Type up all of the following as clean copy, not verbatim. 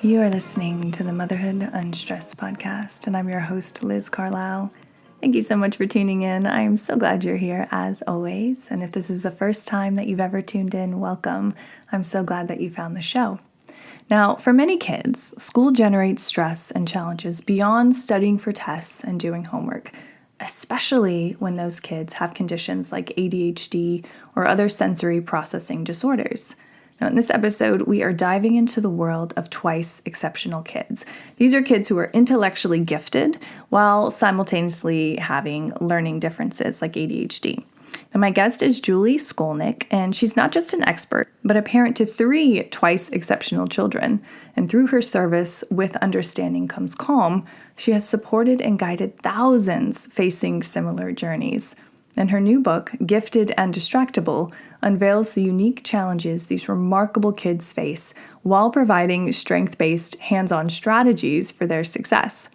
You are listening to the Motherhood Unstressed podcast, and I'm your host, Liz Carlisle. Thank you so much for tuning in. I am so glad you're here, as always. And if this is the first time that you've ever tuned in, welcome. I'm so glad that you found the show. Now, for many kids, school generates stress and challenges beyond studying for tests and doing homework, especially when those kids have conditions like ADHD or other sensory processing disorders. Now, in this episode, we are diving into the world of twice exceptional kids. These are kids who are intellectually gifted while simultaneously having learning differences like ADHD. Now, my guest is Julie Skolnick, and she's not just an expert, but a parent to 3 twice exceptional children. And through her service, With Understanding Comes Calm, she has supported and guided thousands facing similar journeys. And her new book, Gifted and Distractible, unveils the unique challenges these remarkable kids face while providing strength-based, hands-on strategies for their success.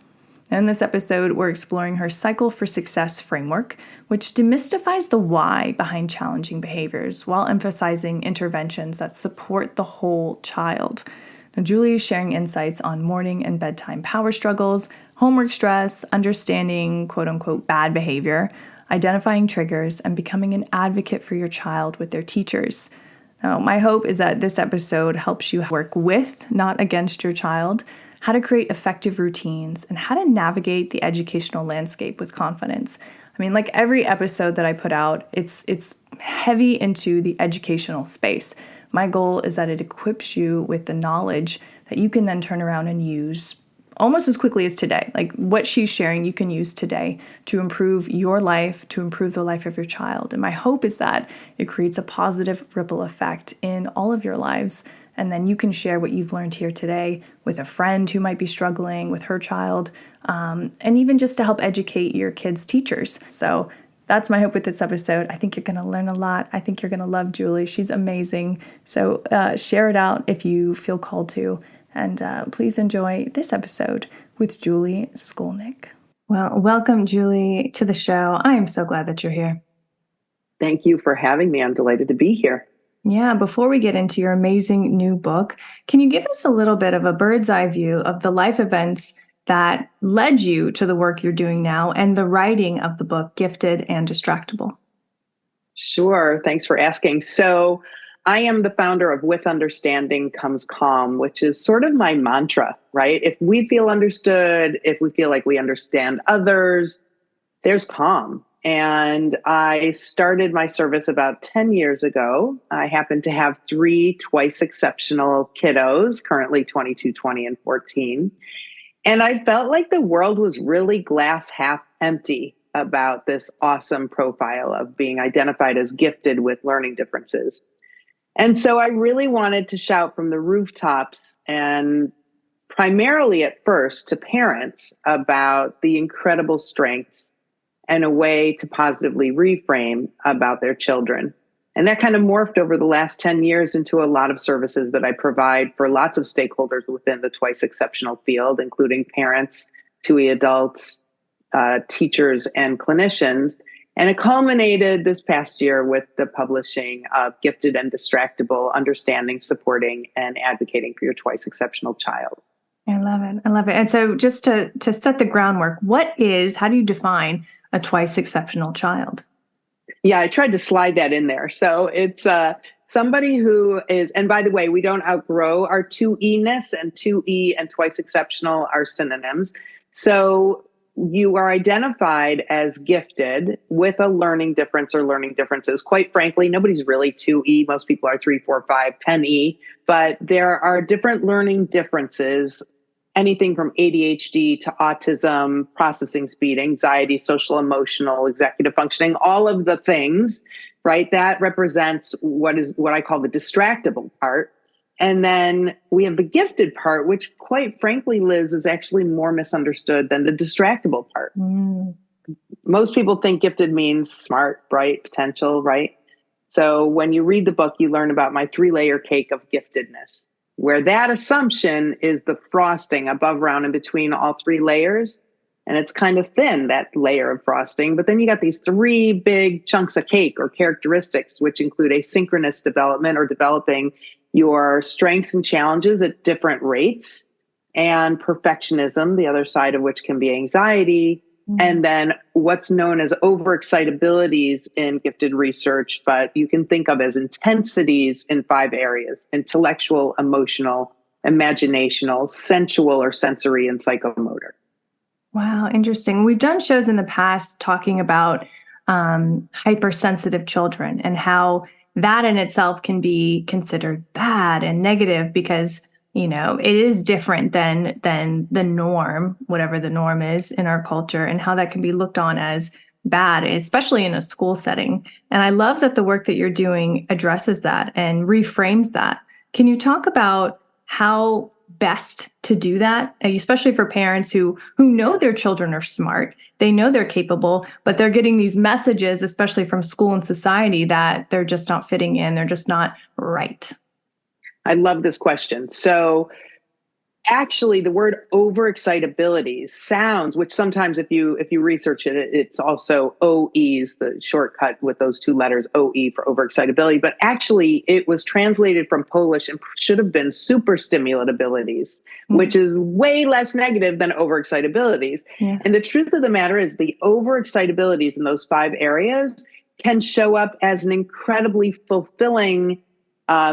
In this episode, we're exploring her Cycle for Success framework, which demystifies the why behind challenging behaviors while emphasizing interventions that support the whole child. Now, Julie is sharing insights on morning and bedtime power struggles, homework stress, understanding quote-unquote bad behavior, identifying triggers, and becoming an advocate for your child with their teachers. Now, my hope is that this episode helps you work with, not against your child, how to create effective routines, and how to navigate the educational landscape with confidence. I mean, like every episode that I put out, it's heavy into the educational space. My goal is that it equips you with the knowledge that you can then turn around and use almost as quickly as today. Like what she's sharing, you can use today to improve your life, to improve the life of your child. And my hope is that it creates a positive ripple effect in all of your lives. And then you can share what you've learned here today with a friend who might be struggling with her child, and even just to help educate your kids' teachers. So that's my hope with this episode. I think you're going to learn a lot. I think you're going to love Julie. She's amazing. So share it out if you feel called to. And please enjoy this episode with Julie Skolnick. Well, welcome, Julie, to the show. I am so glad that you're here. Thank you for having me. I'm delighted to be here. Yeah, before we get into your amazing new book, can you give us a little bit of a bird's eye view of the life events that led you to the work you're doing now and the writing of the book, Gifted and Distractible? Sure. Thanks for asking. So I am the founder of With Understanding Comes Calm, which is sort of my mantra, right? If we feel understood, if we feel like we understand others, there's calm. And I started my service about 10 years ago. I happen to have 3 twice exceptional kiddos, currently 22, 20, and 14. And I felt like the world was really glass half empty about this awesome profile of being identified as gifted with learning differences. And so I really wanted to shout from the rooftops, and primarily at first to parents, about the incredible strengths and a way to positively reframe about their children. And that kind of morphed over the last 10 years into a lot of services that I provide for lots of stakeholders within the twice exceptional field, including parents, 2E adults, teachers, and clinicians. And it culminated this past year with the publishing of Gifted and Distractible, Understanding, Supporting, and Advocating for Your Twice Exceptional Child. I love it. I love it. And so just to set the groundwork, how do you define a twice exceptional child? Yeah, I tried to slide that in there. So it's somebody who is, and by the way, we don't outgrow our 2E-ness, and 2E and twice exceptional are synonyms. So you are identified as gifted with a learning difference or learning differences. Quite frankly, nobody's really 2E. Most people are 3, 4, 5, 10E, but there are different learning differences, anything from ADHD to autism, processing speed, anxiety, social, emotional, executive functioning, all of the things, right? That represents what I call the distractible part. And then we have the gifted part, which quite frankly, Liz, is actually more misunderstood than the distractible part. Most people think gifted means smart, bright, potential, right? So when you read the book, you learn about my 3-layer cake of giftedness, where that assumption is the frosting above, around, and between all 3 layers. And it's kind of thin, that layer of frosting. But then you got these 3 big chunks of cake or characteristics, which include asynchronous development, or developing your strengths and challenges at different rates, and perfectionism, the other side of which can be anxiety, and then what's known as overexcitabilities in gifted research, but you can think of as intensities in 5 areas: intellectual, emotional, imaginational, sensual or sensory, and psychomotor. Wow, interesting. We've done shows in the past talking about hypersensitive children and how that in itself can be considered bad and negative because it is different than the norm, whatever the norm is in our culture, and how that can be looked on as bad, especially in a school setting. And I love that the work that you're doing addresses that and reframes that. Can you talk about how best to do that, especially for parents who know their children are smart, they know they're capable, but they're getting these messages, especially from school and society, that they're just not fitting in, they're just not right? I love this question. So actually, the word overexcitability sounds, which sometimes if you research it, it's also OEs, the shortcut with those 2 letters, OE for overexcitability. But actually, it was translated from Polish and should have been superstimulatabilities, which is way less negative than overexcitabilities. Yeah. And the truth of the matter is the overexcitabilities in those 5 areas can show up as an incredibly fulfilling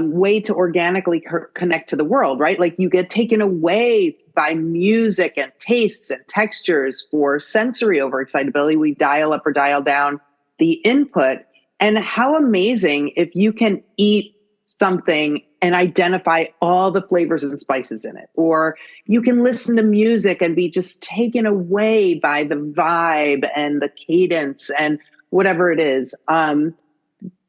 way to organically connect to the world, right? Like you get taken away by music and tastes and textures. For sensory overexcitability, we dial up or dial down the input. And how amazing if you can eat something and identify all the flavors and spices in it, or you can listen to music and be just taken away by the vibe and the cadence and whatever it is.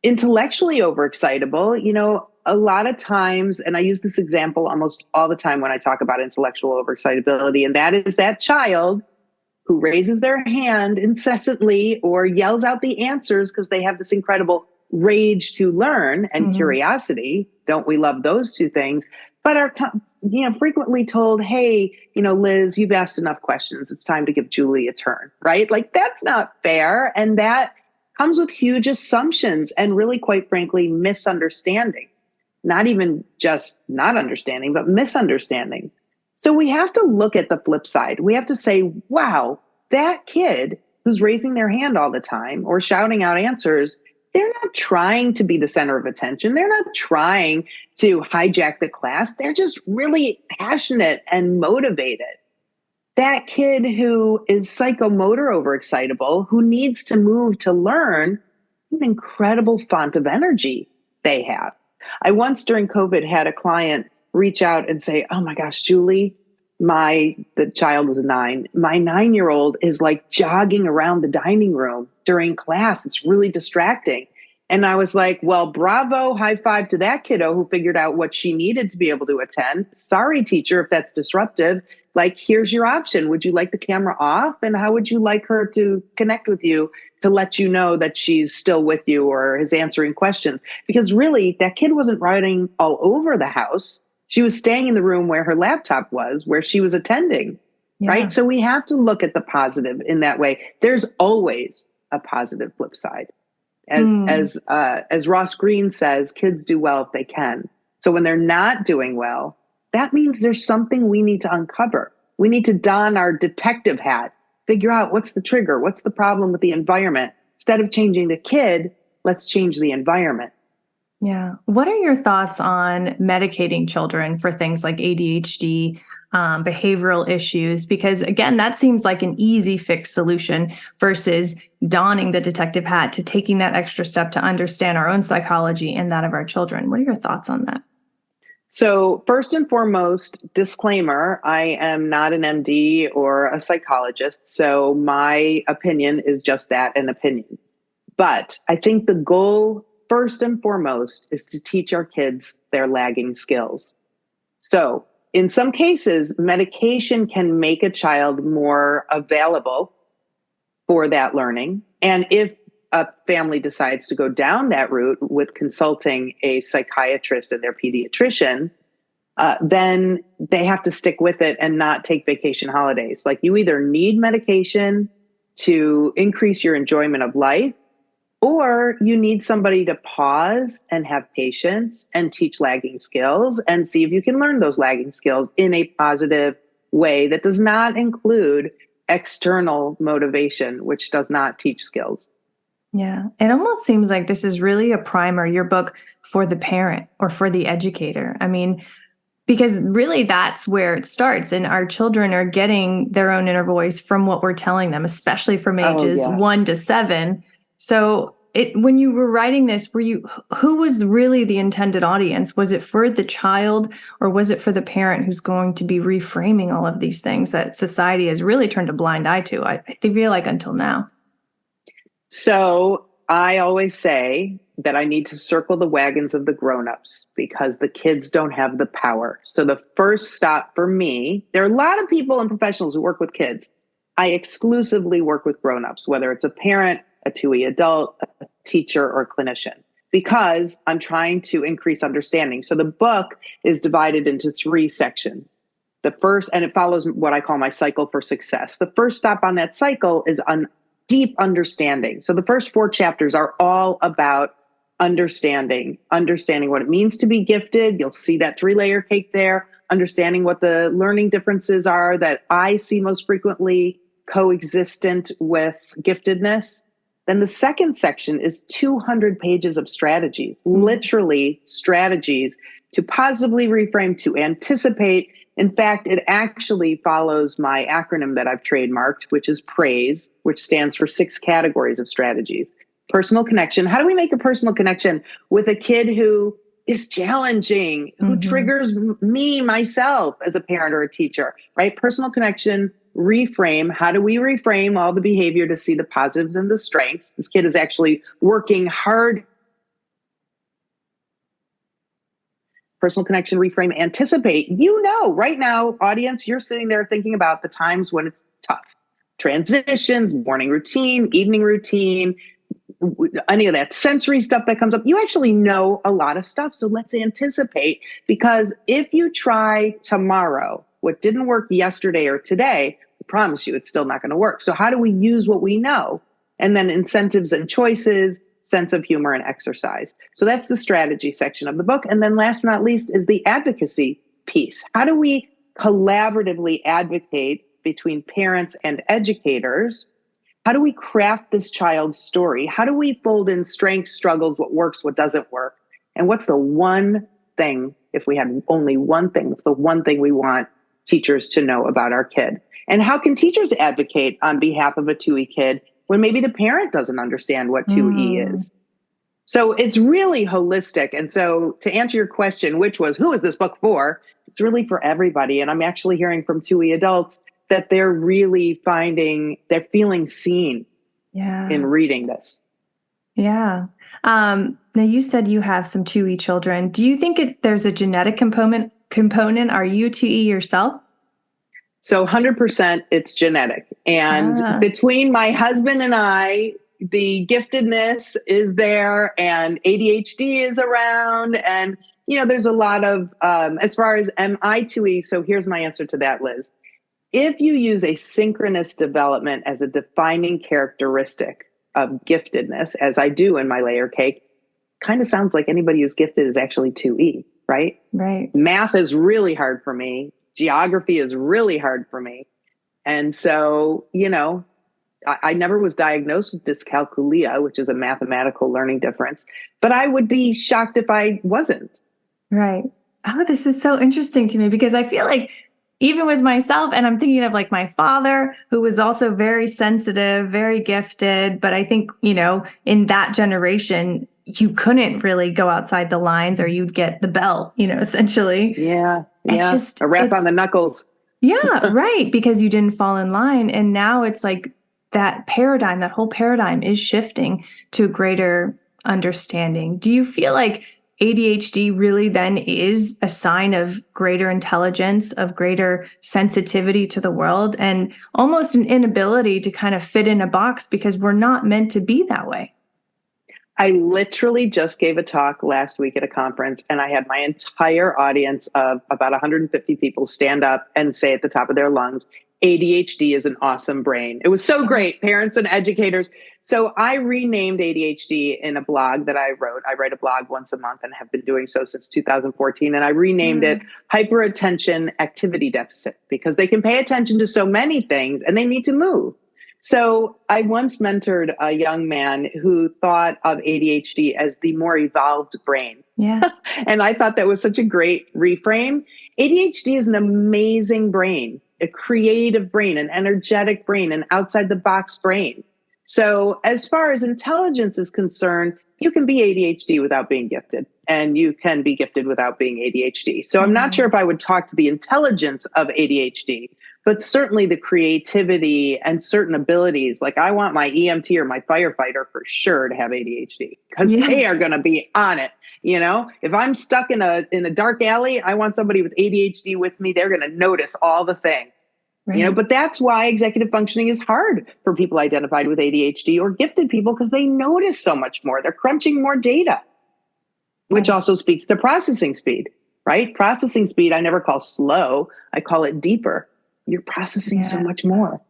Intellectually overexcitable, a lot of times, and I use this example almost all the time when I talk about intellectual overexcitability, and that is that child who raises their hand incessantly or yells out the answers because they have this incredible rage to learn and curiosity. Don't we love those 2 things? But are frequently told, hey, Liz, you've asked enough questions. It's time to give Julie a turn, right? Like that's not fair. And that comes with huge assumptions and really, quite frankly, misunderstanding. Not even just not understanding, but misunderstandings. So we have to look at the flip side. We have to say, wow, that kid who's raising their hand all the time or shouting out answers, they're not trying to be the center of attention. They're not trying to hijack the class. They're just really passionate and motivated. That kid who is psychomotor overexcitable, who needs to move to learn, an incredible font of energy they have. I once during COVID had a client reach out and say, oh my gosh, Julie, the child was 9. My 9-year-old is like jogging around the dining room during class. It's really distracting. And I was like, well, bravo, high five to that kiddo who figured out what she needed to be able to attend. Sorry, teacher, if that's disruptive. Like, here's your option. Would you like the camera off? And how would you like her to connect with you to let you know that she's still with you or is answering questions? Because really, that kid wasn't running all over the house. She was staying in the room where her laptop was, where she was attending, right? So we have to look at the positive in that way. There's always a positive flip side. As Ross Greene says, kids do well if they can. So when they're not doing well, that means there's something we need to uncover. We need to don our detective hat, figure out what's the trigger, what's the problem with the environment. Instead of changing the kid, let's change the environment. Yeah. What are your thoughts on medicating children for things like ADHD, behavioral issues? Because again, that seems like an easy fix solution versus donning the detective hat to taking that extra step to understand our own psychology and that of our children. What are your thoughts on that? So first and foremost, disclaimer, I am not an MD or a psychologist, so my opinion is just that, an opinion. But I think the goal, first and foremost, is to teach our kids their lagging skills. So in some cases, medication can make a child more available for that learning. And if a family decides to go down that route with consulting a psychiatrist and their pediatrician, then they have to stick with it and not take vacation holidays. Like you either need medication to increase your enjoyment of life, or you need somebody to pause and have patience and teach lagging skills and see if you can learn those lagging skills in a positive, way that does not include external motivation, which does not teach skills. Yeah. It almost seems like this is really a primer, your book, for the parent or for the educator. I mean, because really that's where it starts. And our children are getting their own inner voice from what we're telling them, especially from ages 1 to 7. So when you were writing this, who was really the intended audience? Was it for the child, or was it for the parent who's going to be reframing all of these things that society has really turned a blind eye to, I feel like, until now? So I always say that I need to circle the wagons of the grownups because the kids don't have the power. So the first stop for me, there are a lot of people and professionals who work with kids. I exclusively work with grownups, whether it's a parent, a 2E adult, a teacher, or a clinician, because I'm trying to increase understanding. So the book is divided into 3 sections. The first, and it follows what I call my cycle for success. The first stop on that cycle is on deep understanding. So the first 4 chapters are all about understanding what it means to be gifted. You'll see that 3-layer cake there, understanding what the learning differences are that I see most frequently coexistent with giftedness. Then the second section is 200 pages of strategies, literally strategies to positively reframe, to anticipate. In fact, it actually follows my acronym that I've trademarked, which is PRAISE, which stands for 6 categories of strategies. Personal connection. How do we make a personal connection with a kid who is challenging, who triggers me, myself, as a parent or a teacher, right? Personal connection, reframe. How do we reframe all the behavior to see the positives and the strengths? This kid is actually working hard. Personal connection, reframe, anticipate. Right now, audience, you're sitting there thinking about the times when it's tough. Transitions, morning routine, evening routine, any of that sensory stuff that comes up. You actually know a lot of stuff. So let's anticipate, because if you try tomorrow what didn't work yesterday or today, I promise you it's still not going to work. So how do we use what we know? And then incentives and choices, sense of humor, and exercise. So that's the strategy section of the book. And then last but not least is the advocacy piece. How do we collaboratively advocate between parents and educators? How do we craft this child's story? How do we fold in strengths, struggles, what works, what doesn't work? And what's the one thing, if we had only one thing, what's the one thing we want teachers to know about our kid? And how can teachers advocate on behalf of a 2E kid when maybe the parent doesn't understand what 2E is? So it's really holistic. And so to answer your question, which was, who is this book for? It's really for everybody. And I'm actually hearing from 2E adults that they're really they're feeling seen in reading this. Yeah. Now you said you have some 2E children. Do you think there's a genetic component? Are you 2E yourself? So 100% it's genetic. And between my husband and I, the giftedness is there and ADHD is around. And, there's a lot of, as far as am I 2E? So here's my answer to that, Liz. If you use a synchronous development as a defining characteristic of giftedness, as I do in my layer cake, kind of sounds like anybody who's gifted is actually 2E, right? Right. Math is really hard for me. Geography is really hard for me. And so, I never was diagnosed with dyscalculia, which is a mathematical learning difference, but I would be shocked if I wasn't. Right. Oh, this is so interesting to me, because I feel like even with myself, and I'm thinking of like my father, who was also very sensitive, very gifted. But I think, in that generation, you couldn't really go outside the lines or you'd get the bell, essentially. Yeah. It's just a rap on the knuckles. Yeah, right. Because you didn't fall in line. And now it's like that whole paradigm is shifting to a greater understanding. Do you feel like ADHD really then is a sign of greater intelligence, of greater sensitivity to the world, and almost an inability to kind of fit in a box because we're not meant to be that way? I literally just gave a talk last week at a conference, and I had my entire audience of about 150 people stand up and say at the top of their lungs, ADHD is an awesome brain. It was so great, parents and educators. So I renamed ADHD in a blog that I wrote. I write a blog once a month and have been doing so since 2014. And I renamed it hyperattention activity deficit because they can pay attention to so many things and they need to move. So I once mentored a young man who thought of ADHD as the more evolved brain. Yeah. And I thought that was such a great reframe. ADHD is an amazing brain, a creative brain, an energetic brain, an outside the box brain. So as far as intelligence is concerned, you can be ADHD without being gifted, and you can be gifted without being ADHD. So I'm not sure if I would talk to the intelligence of ADHD, but certainly the creativity and certain abilities. Like I want my EMT or my firefighter for sure to have ADHD because they are going to be on it. You know, if I'm stuck in a dark alley, I want somebody with ADHD with me. They're going to notice all the things. Right. You know, but that's why executive functioning is hard for people identified with ADHD or gifted people because they notice so much more. They're crunching more data, which also speaks to processing speed, right? Processing speed, I never call slow. I call it deeper. You're processing so much more.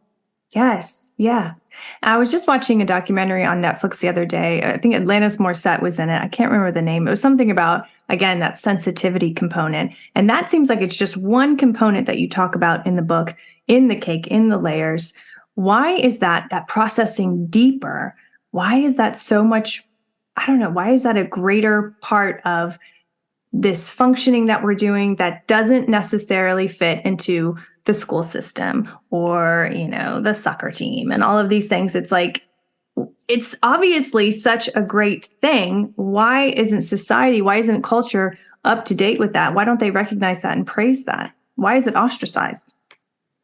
Yes. Yeah. I was just watching a documentary on Netflix the other day. I think Atlantis Morissette was in it. I can't remember the name. It was something about, again, that sensitivity component. And that seems like it's just one component that you talk about in the book, in the cake, in the layers. Why is that processing deeper? Why is that so much, I don't know, why is that a greater part of this functioning that we're doing that doesn't necessarily fit into the school system or, you know, the soccer team and all of these things? It's like, it's obviously such a great thing. Why isn't society, why isn't culture up to date with that? Why don't they recognize that and praise that? Why is it ostracized?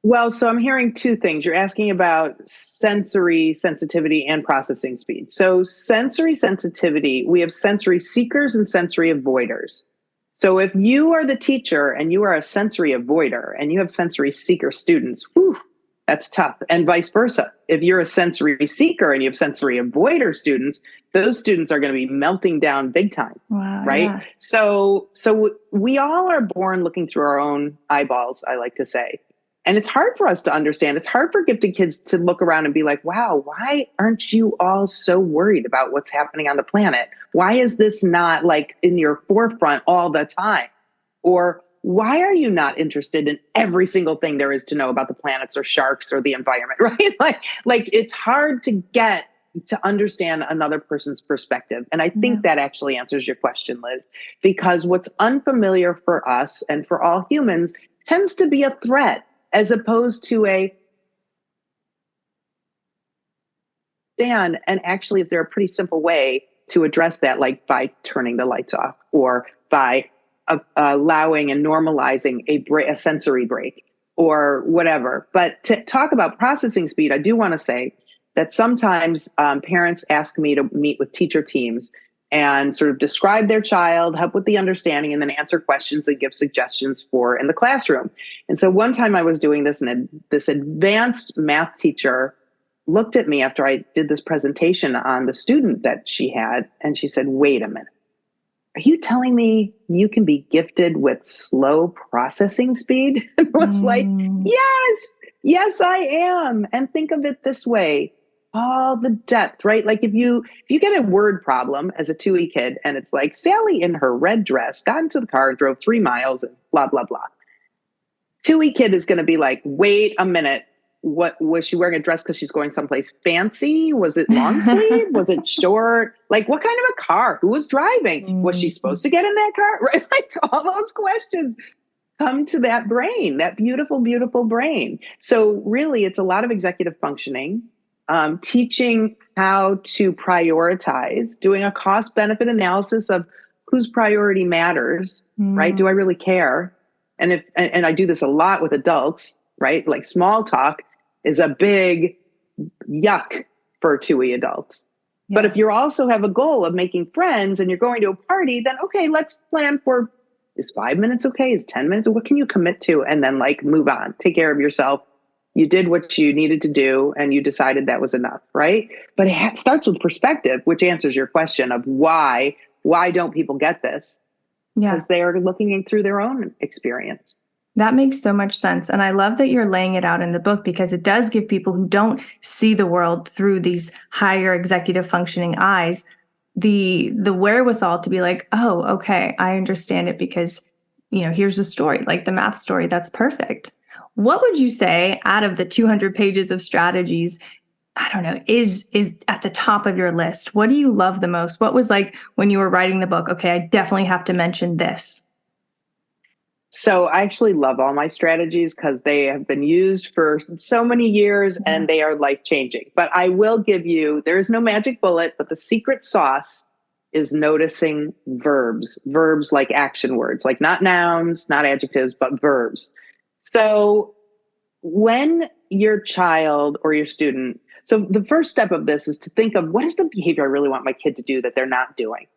Well, so I'm hearing two things. You're asking about sensory sensitivity and processing speed. So sensory sensitivity, we have sensory seekers and sensory avoiders. So if you are the teacher and you are a sensory avoider and you have sensory seeker students, whew, that's tough. And vice versa. If you're a sensory seeker and you have sensory avoider students, those students are going to be melting down big time. Wow, right? Yeah. So we all are born looking through our own eyeballs, I like to say. And it's hard for us to understand. It's hard for gifted kids to look around and be like, wow, why aren't you all so worried about what's happening on the planet? Why is this not like in your forefront all the time? Or why are you not interested in every single thing there is to know about the planets or sharks or the environment, right? Like it's hard to get to understand another person's perspective. And I think that actually answers your question, Liz, because what's unfamiliar for us and for all humans tends to be a threat as opposed to a stand. And actually, is there a pretty simple way to address that, like by turning the lights off or by allowing and normalizing a sensory break or whatever. But to talk about processing speed, I do want to say that sometimes parents ask me to meet with teacher teams and sort of describe their child, help with the understanding, and then answer questions and give suggestions for in the classroom. And so one time I was doing this, and this advanced math teacher looked at me after I did this presentation on the student that she had, and she said, wait a minute. Are you telling me you can be gifted with slow processing speed? And I was like, yes, I am. And think of it this way. All the depth, right? Like if you get a word problem as a 2E kid and it's like Sally in her red dress got into the car and drove 3 miles and blah, blah, blah. 2E kid is going to be like, wait a minute. What was she wearing a dress because she's going someplace fancy? Was it long sleeve? Was it short? Like what kind of a car? Who was driving? Was she supposed to get in that car? Right? Like all those questions come to that brain, that beautiful, beautiful brain. So really it's a lot of executive functioning. Teaching how to prioritize, doing a cost benefit analysis of whose priority matters, right? Do I really care? And I do this a lot with adults, right? Like small talk is a big yuck for 2E adults. Yeah. But if you also have a goal of making friends and you're going to a party, then okay, let's plan for, is 5 minutes okay? Is 10 minutes? What can you commit to? And then like move on, take care of yourself. You did what you needed to do and you decided that was enough, right? But it starts with perspective, which answers your question of why don't people get this? Because they are looking through their own experience. That makes so much sense. And I love that you're laying it out in the book, because it does give people who don't see the world through these higher executive functioning eyes the wherewithal to be like, oh, okay, I understand it, because, here's a story, like the math story. That's perfect. What would you say out of the 200 pages of strategies, I don't know, is at the top of your list? What do you love the most? What was like when you were writing the book? Okay, I definitely have to mention this. So I actually love all my strategies because they have been used for so many years and they are life-changing. But I will give you, there is no magic bullet, but the secret sauce is noticing verbs like action words, like not nouns, not adjectives, but verbs. So when your child or your student, so the first step of this is to think of, what is the behavior I really want my kid to do that they're not doing?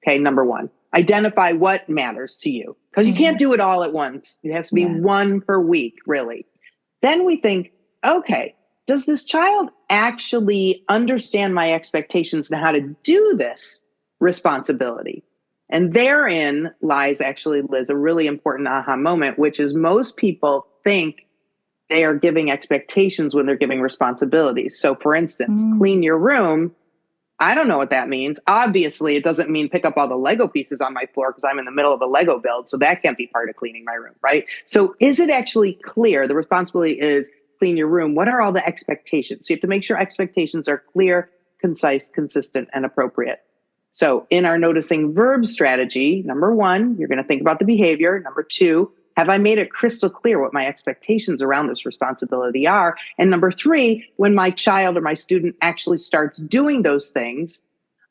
Okay, number one, identify what matters to you, because you can't do it all at once. It has to be one per week, really. Then we think, okay, does this child actually understand my expectations and how to do this responsibility? And therein lies actually, Liz, a really important aha moment, which is most people think they are giving expectations when they're giving responsibilities. So for instance, clean your room. I don't know what that means. Obviously, it doesn't mean pick up all the Lego pieces on my floor because I'm in the middle of a Lego build. So that can't be part of cleaning my room, right? So is it actually clear? The responsibility is clean your room. What are all the expectations? So you have to make sure expectations are clear, concise, consistent, and appropriate. So in our noticing verb strategy, number one, you're going to think about the behavior. Number two, have I made it crystal clear what my expectations around this responsibility are? And number three, when my child or my student actually starts doing those things,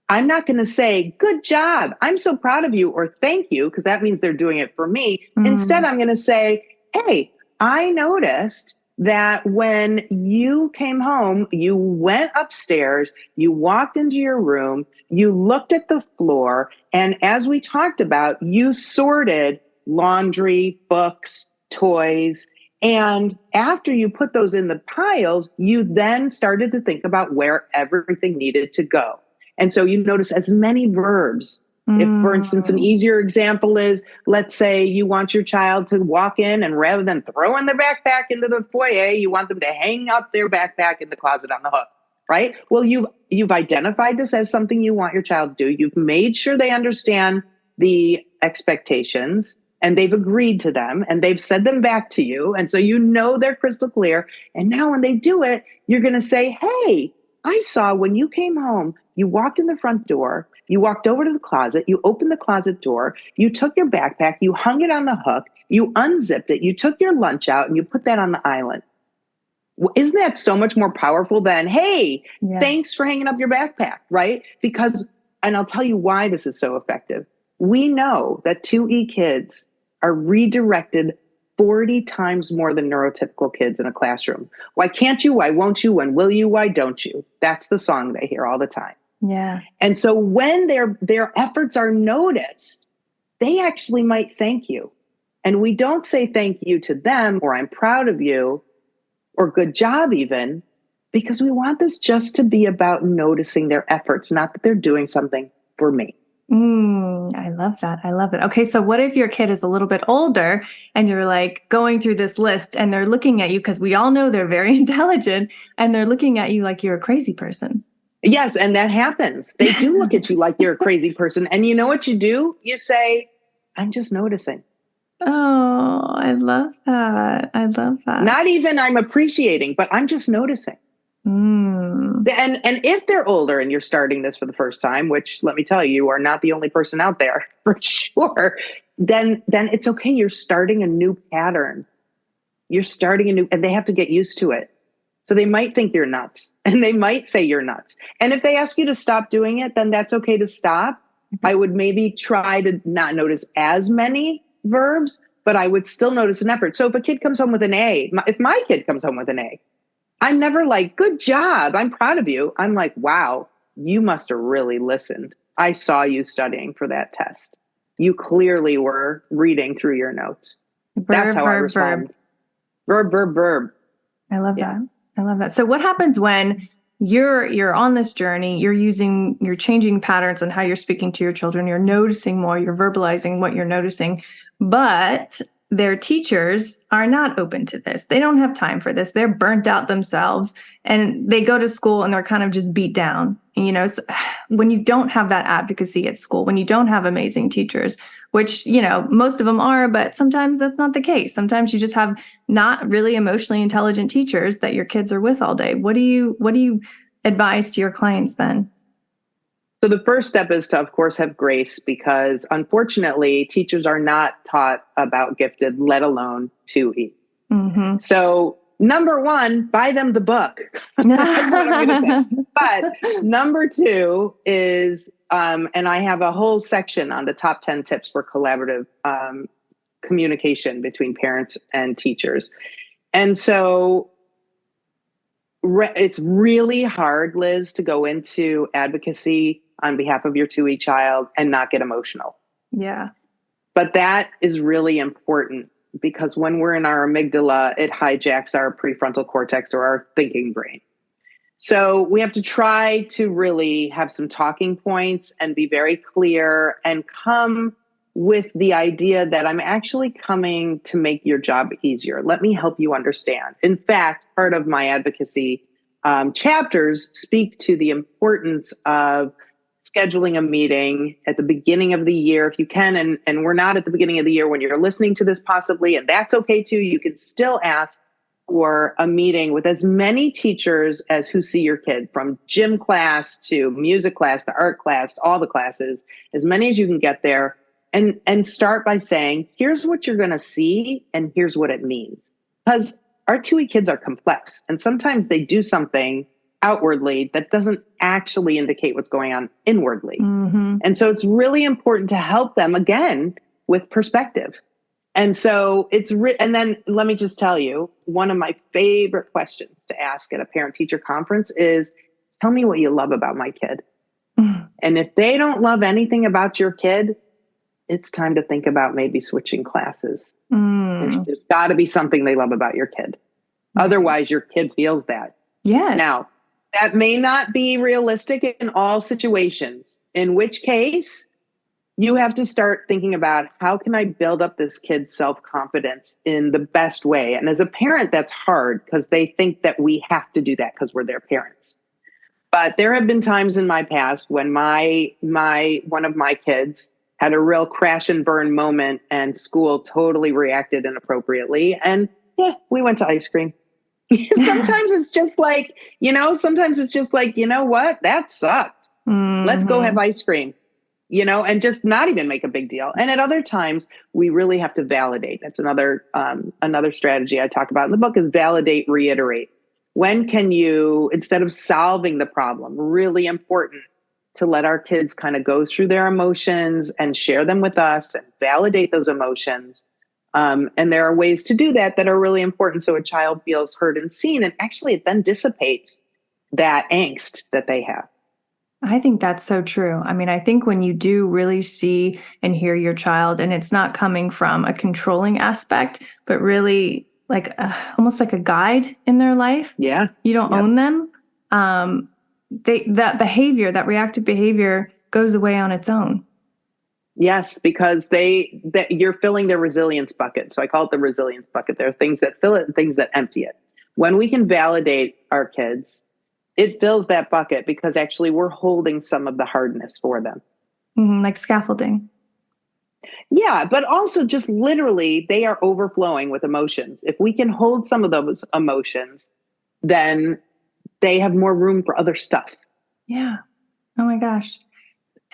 I'm not going to say, good job, I'm so proud of you, or thank you, because that means they're doing it for me. Instead, I'm going to say, hey, I noticed that when you came home, you went upstairs, you walked into your room, you looked at the floor, and as we talked about, you sorted laundry, books, toys. And after you put those in the piles, you then started to think about where everything needed to go. And so you notice as many verbs. If, for instance, an easier example is, let's say you want your child to walk in and rather than throwing their backpack into the foyer, you want them to hang up their backpack in the closet on the hook, right? Well, you've identified this as something you want your child to do. You've made sure they understand the expectations and they've agreed to them and they've said them back to you. And so they're crystal clear. And now when they do it, you're going to say, hey, I saw when you came home, you walked in the front door, you walked over to the closet, you opened the closet door, you took your backpack, you hung it on the hook, you unzipped it, you took your lunch out and you put that on the island. Isn't that so much more powerful than, hey, thanks for hanging up your backpack, right? Because, and I'll tell you why this is so effective. We know that 2E kids are redirected 40 times more than neurotypical kids in a classroom. Why can't you? Why won't you? When will you? Why don't you? That's the song they hear all the time. Yeah. And so when their efforts are noticed, they actually might thank you. And we don't say thank you to them or I'm proud of you or good job even, because we want this just to be about noticing their efforts, not that they're doing something for me. I love that. I love it. Okay. So what if your kid is a little bit older and you're like going through this list and they're looking at you, because we all know they're very intelligent, and they're looking at you like you're a crazy person. Yes. And that happens. They do look at you like you're a crazy person. And you know what you do? You say, I'm just noticing. Oh, I love that. I love that. Not even I'm appreciating, but I'm just noticing. And if they're older and you're starting this for the first time, which let me tell you, you are not the only person out there for sure, then it's okay. You're starting a new pattern. And they have to get used to it. So they might think you're nuts and they might say you're nuts. And if they ask you to stop doing it, then that's okay to stop. I would maybe try to not notice as many verbs, but I would still notice an effort. So if a kid comes home with an A, if my kid comes home with an A, I'm never like, good job, I'm proud of you. I'm like, wow, you must have really listened. I saw you studying for that test. You clearly were reading through your notes. That's how I respond. Verb. I love that. I love that. So what happens when you're on this journey, you're changing patterns on how you're speaking to your children, you're noticing more, you're verbalizing what you're noticing, but their teachers are not open to this. They don't have time for this. They're burnt out themselves, and they go to school and they're kind of just beat down. So when you don't have that advocacy at school, when you don't have amazing teachers, which, most of them are, but sometimes that's not the case. Sometimes you just have not really emotionally intelligent teachers that your kids are with all day. What do you advise to your clients then? So the first step is to, of course, have grace, because unfortunately, teachers are not taught about gifted, let alone 2E. Mm-hmm. So number one, buy them the book. That's what I'm going to say. But number two is, and I have a whole section on the top 10 tips for collaborative communication between parents and teachers. And so it's really hard, Liz, to go into advocacy on behalf of your 2E child and not get emotional. Yeah. But that is really important, because when we're in our amygdala, it hijacks our prefrontal cortex, or our thinking brain. So we have to try to really have some talking points and be very clear and come with the idea that I'm actually coming to make your job easier. Let me help you understand. In fact, part of my advocacy chapters speak to the importance of scheduling a meeting at the beginning of the year, if you can, and we're not at the beginning of the year when you're listening to this possibly, and that's okay too. You can still ask for a meeting with as many teachers as who see your kid, from gym class to music class to art class, all the classes, as many as you can get there, and start by saying, here's what you're going to see and here's what it means. Because our 2E kids are complex, and sometimes they do something outwardly that doesn't actually indicate what's going on inwardly. Mm-hmm. And so it's really important to help them, again, with perspective. And so and then let me just tell you, one of my favorite questions to ask at a parent-teacher conference is, tell me what you love about my kid. Mm-hmm. And if they don't love anything about your kid, it's time to think about maybe switching classes. There's got to be something they love about your kid. Otherwise, your kid feels that. Yes. Now, that may not be realistic in all situations, in which case you have to start thinking about, how can I build up this kid's self-confidence in the best way? And as a parent, that's hard, because they think that we have to do that because we're their parents. But there have been times in my past when one of my kids had a real crash and burn moment, and school totally reacted inappropriately. And we went to ice cream. Sometimes it's just like, you know what? That sucked. Mm-hmm. Let's go have ice cream, and just not even make a big deal. And at other times, we really have to validate. That's another strategy I talk about in the book, is validate, reiterate. When can you, instead of solving the problem, really important to let our kids kind of go through their emotions and share them with us and validate those emotions. And there are ways to do that are really important, so a child feels heard and seen, and actually it then dissipates that angst that they have. I think that's so true. I mean, I think when you do really see and hear your child, and it's not coming from a controlling aspect, but really like almost like a guide in their life. Yeah. You don't own them. That behavior, that reactive behavior, goes away on its own. Yes, because you're filling their resilience bucket. So I call it the resilience bucket. There are things that fill it and things that empty it. When we can validate our kids, it fills that bucket, because actually we're holding some of the hardness for them. Mm-hmm, like scaffolding. Yeah, but also just literally they are overflowing with emotions. If we can hold some of those emotions, then they have more room for other stuff. Yeah. Oh my gosh.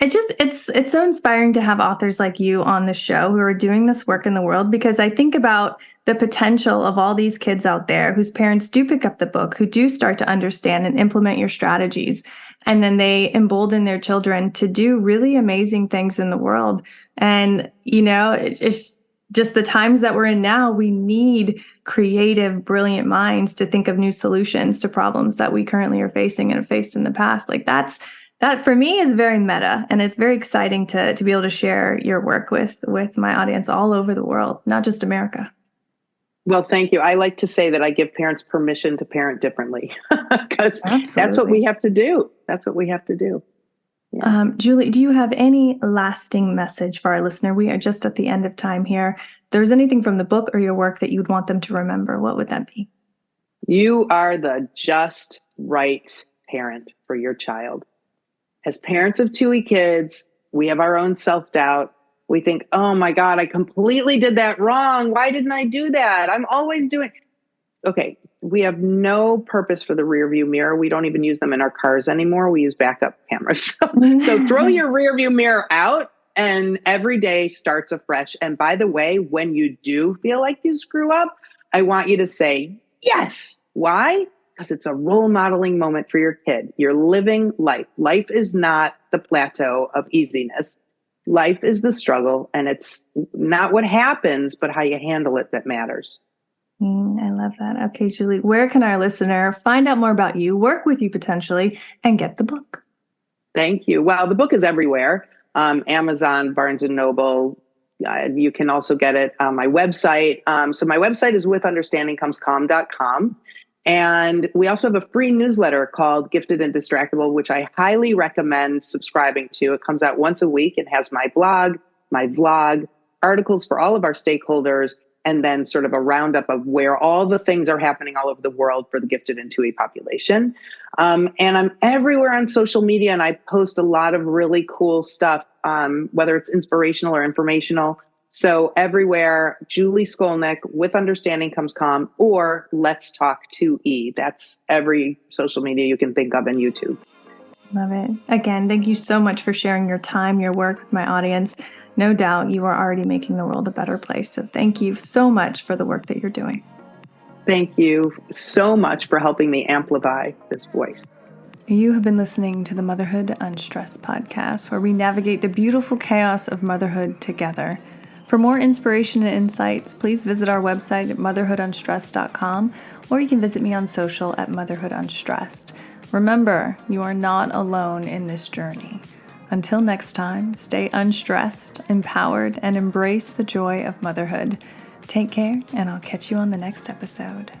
It's so inspiring to have authors like you on the show who are doing this work in the world, because I think about the potential of all these kids out there whose parents do pick up the book, who do start to understand and implement your strategies, and then they embolden their children to do really amazing things in the world. And, it's just the times that we're in now, we need creative, brilliant minds to think of new solutions to problems that we currently are facing and have faced in the past. Like that for me is very meta, and it's very exciting to be able to share your work with my audience all over the world, not just America. Well, thank you. I like to say that I give parents permission to parent differently, because that's what we have to do. That's what we have to do. Yeah. Julie, do you have any lasting message for our listener? We are just at the end of time here, there's anything from the book or your work that you'd want them to remember, what would that be? You are the just right parent for your child. As parents of 2 kids, we have our own self-doubt. We think, oh my God, I completely did that wrong. Why didn't I do that? I'm always doing. Okay, we have no purpose for the rear view mirror. We don't even use them in our cars anymore. We use backup cameras. So throw your rear view mirror out and every day starts afresh. And by the way, when you do feel like you screw up, I want you to say, yes. Why? Because it's a role modeling moment for your kid. You're living life. Life is not the plateau of easiness. Life is the struggle, and it's not what happens, but how you handle it that matters. I love that. Okay, Julie, where can our listener find out more about you, work with you potentially, and get the book? Thank you. Well, the book is everywhere. Amazon, Barnes & Noble. You can also get it on my website. So my website is withunderstandingcomescalm.com. And we also have a free newsletter called Gifted and Distractible, which I highly recommend subscribing to. It comes out once a week. It has my blog, my vlog, articles for all of our stakeholders, and then sort of a roundup of where all the things are happening all over the world for the gifted and 2E population. And I'm everywhere on social media, and I post a lot of really cool stuff, whether it's inspirational or informational. So everywhere, Julie Skolnick, With Understanding Comes Calm, or Let's Talk 2E. That's every social media you can think of, and YouTube. Love it. Again, thank you so much for sharing your time, your work with my audience. No doubt you are already making the world a better place. So thank you so much for the work that you're doing. Thank you so much for helping me amplify this voice. You have been listening to the Motherhood Unstressed podcast, where we navigate the beautiful chaos of motherhood together. For more inspiration and insights, please visit our website at motherhoodunstressed.com, or you can visit me on social at motherhoodunstressed. Remember, you are not alone in this journey. Until next time, stay unstressed, empowered, and embrace the joy of motherhood. Take care, and I'll catch you on the next episode.